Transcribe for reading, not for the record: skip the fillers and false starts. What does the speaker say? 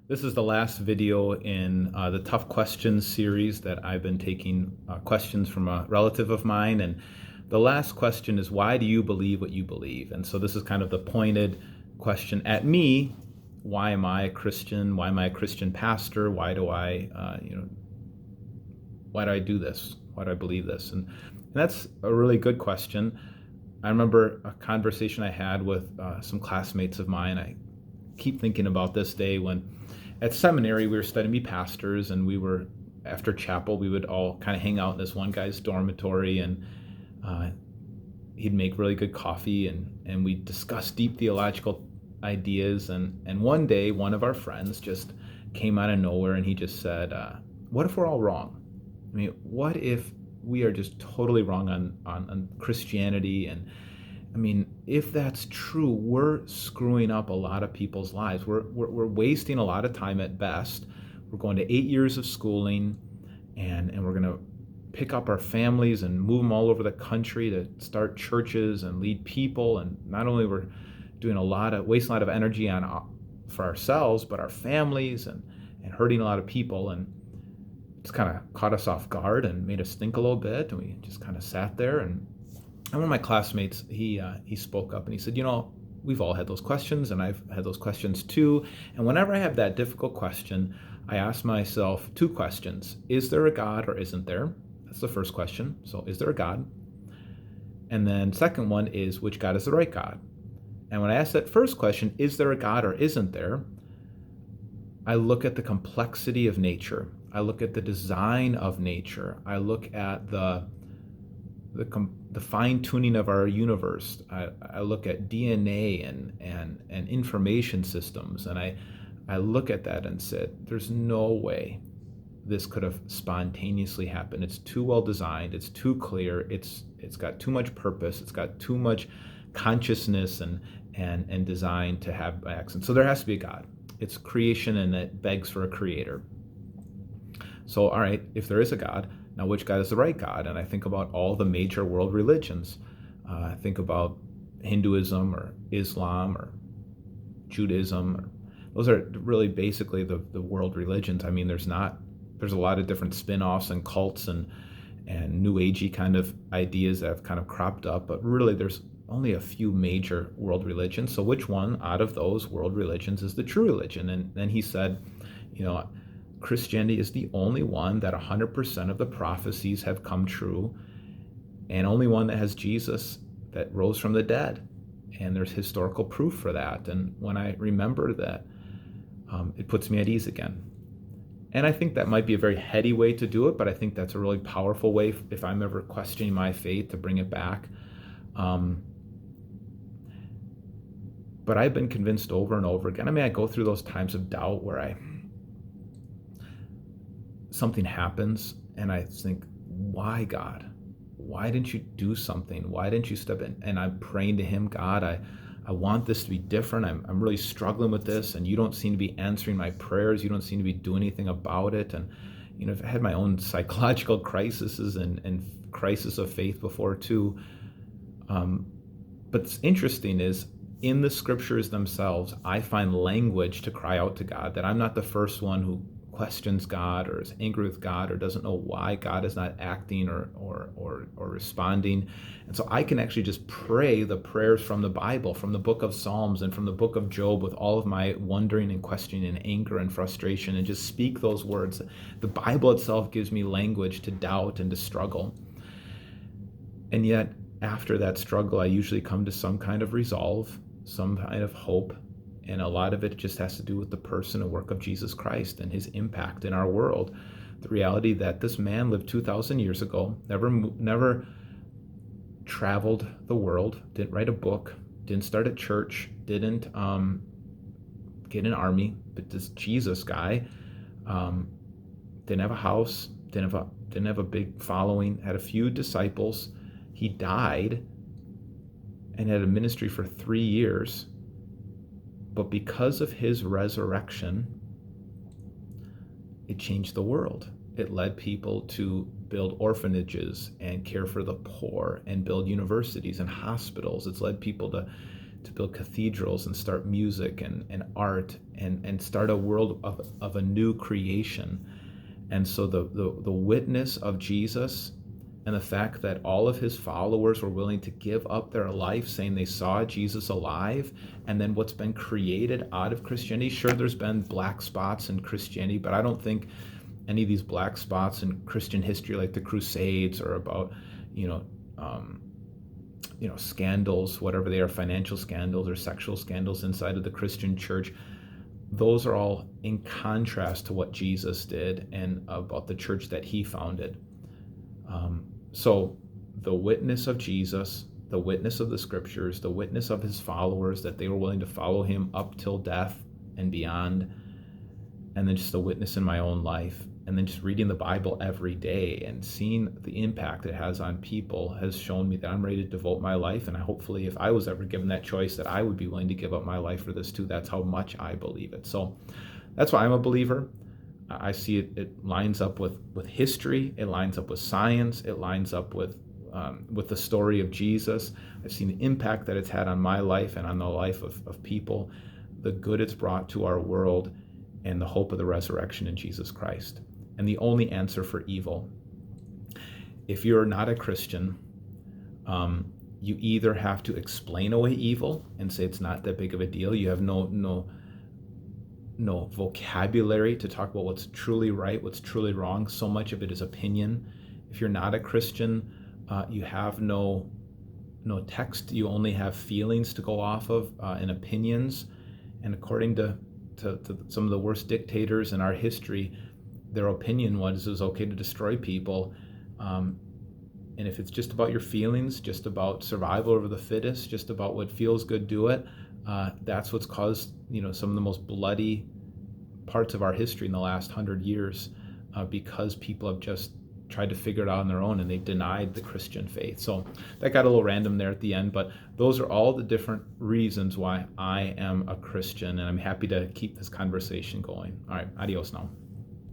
This is the last video in the Tough Questions series that I've been taking questions from a relative of mine. And the last question is, why do you believe what you believe? And so this is kind of the pointed question at me. Why am I a Christian? Why am I a Christian pastor? Why do I do this? Why do I believe this? And that's a really good question. I remember a conversation I had with some classmates of mine. I keep thinking about this day when at seminary we were studying to be pastors, and we were, after chapel, we would all kind of hang out in this one guy's dormitory, and he'd make really good coffee, and we'd discuss deep theological ideas. And one day one of our friends just came out of nowhere, and he just said, what if we're all wrong? I mean, what if we are just totally wrong on Christianity? And I mean, if that's true, we're screwing up a lot of people's lives. We're wasting a lot of time at best. We're going to 8 years of schooling, and we're going to pick up our families and move them all over the country to start churches and lead people. And not only we're doing wasting a lot of energy for ourselves, but our families, and hurting a lot of people. And it's kind of caught us off guard and made us think a little bit. And we just kind of sat there, and one of my classmates, he spoke up and he said, we've all had those questions, and I've had those questions too. And whenever I have that difficult question, I ask myself two questions. Is there a God or isn't there? That's the first question. So is there a God? And then second one is, which God is the right God? And when I ask that first question, is there a God or isn't there? I look at the complexity of nature. I look at the design of nature. I look at the fine-tuning of our universe. I look at DNA and information systems, and I look at that and said, there's no way this could have spontaneously happened. It's too well designed. It's too clear. It's got too much purpose. It's got too much consciousness and design to have by accident. So there has to be a God. It's creation, and it begs for a creator. So, all right, if there is a God, now which God is the right God? And I think about all the major world religions. I think about Hinduism or Islam or Judaism. Those are really basically the world religions. I mean, there's a lot of different spin-offs and cults and new agey kind of ideas that have kind of cropped up, but really there's only a few major world religions. So which one out of those world religions is the true religion? And then he said, Christianity is the only one that 100% of the prophecies have come true, and only one that has Jesus that rose from the dead. And there's historical proof for that. And when I remember that, it puts me at ease again. And I think that might be a very heady way to do it, but I think that's a really powerful way, if I'm ever questioning my faith, to bring it back. But I've been convinced over and over again. I mean, I go through those times of doubt where something happens and I think, why, God? Why didn't you do something? Why didn't you step in? And I'm praying to him, God, I want this to be different. I'm really struggling with this, and you don't seem to be answering my prayers. You don't seem to be doing anything about it. And I've had my own psychological crises and crisis of faith before too. But what's interesting is, in the scriptures themselves, I find language to cry out to God, that I'm not the first one who questions God or is angry with God or doesn't know why God is not acting or responding. And so I can actually just pray the prayers from the Bible, from the book of Psalms and from the book of Job, with all of my wondering and questioning and anger and frustration, and just speak those words. The Bible itself gives me language to doubt and to struggle. And yet, after that struggle, I usually come to some kind of resolve, some kind of hope. And a lot of it just has to do with the person and work of Jesus Christ and his impact in our world. The reality that this man lived 2,000 years ago, never traveled the world, didn't write a book, didn't start a church, didn't get an army, but this Jesus guy didn't have a house, didn't have a big following, had a few disciples. He died and had a ministry for 3 years. But because of his resurrection, it changed the world. It led people to build orphanages and care for the poor and build universities and hospitals. It's led people to build cathedrals and start music and art and start a world of a new creation. And so the witness of Jesus and the fact that all of his followers were willing to give up their life saying they saw Jesus alive, and then what's been created out of Christianity. Sure, there's been black spots in Christianity, but I don't think any of these black spots in Christian history, like the Crusades, or about, scandals, whatever they are, financial scandals or sexual scandals inside of the Christian church. Those are all in contrast to what Jesus did and about the church that he founded. So the witness of Jesus, the witness of the scriptures, the witness of his followers, that they were willing to follow him up till death and beyond, and then just the witness in my own life, and then just reading the Bible every day and seeing the impact it has on people has shown me that I'm ready to devote my life. And hopefully, if I was ever given that choice, that I would be willing to give up my life for this too. That's how much I believe it. So that's why I'm a believer. I see it lines up with history. It lines up with science. It lines up with the story of Jesus. I've seen the impact that it's had on my life and on the life of people, the good it's brought to our world, and the hope of the resurrection in Jesus Christ. And the only answer for evil. If you're not a Christian, you either have to explain away evil and say it's not that big of a deal. You have no vocabulary to talk about what's truly right, what's truly wrong. So much of it is opinion. If you're not a Christian, you have no text. You only have feelings to go off of and opinions. And according to some of the worst dictators in our history, their opinion was it was okay to destroy people. And if it's just about your feelings, just about survival of the fittest, just about what feels good, do it. That's what's caused, some of the most bloody parts of our history in the last 100 years, because people have just tried to figure it out on their own and they've denied the Christian faith. So that got a little random there at the end, but those are all the different reasons why I am a Christian, and I'm happy to keep this conversation going. All right, adios now.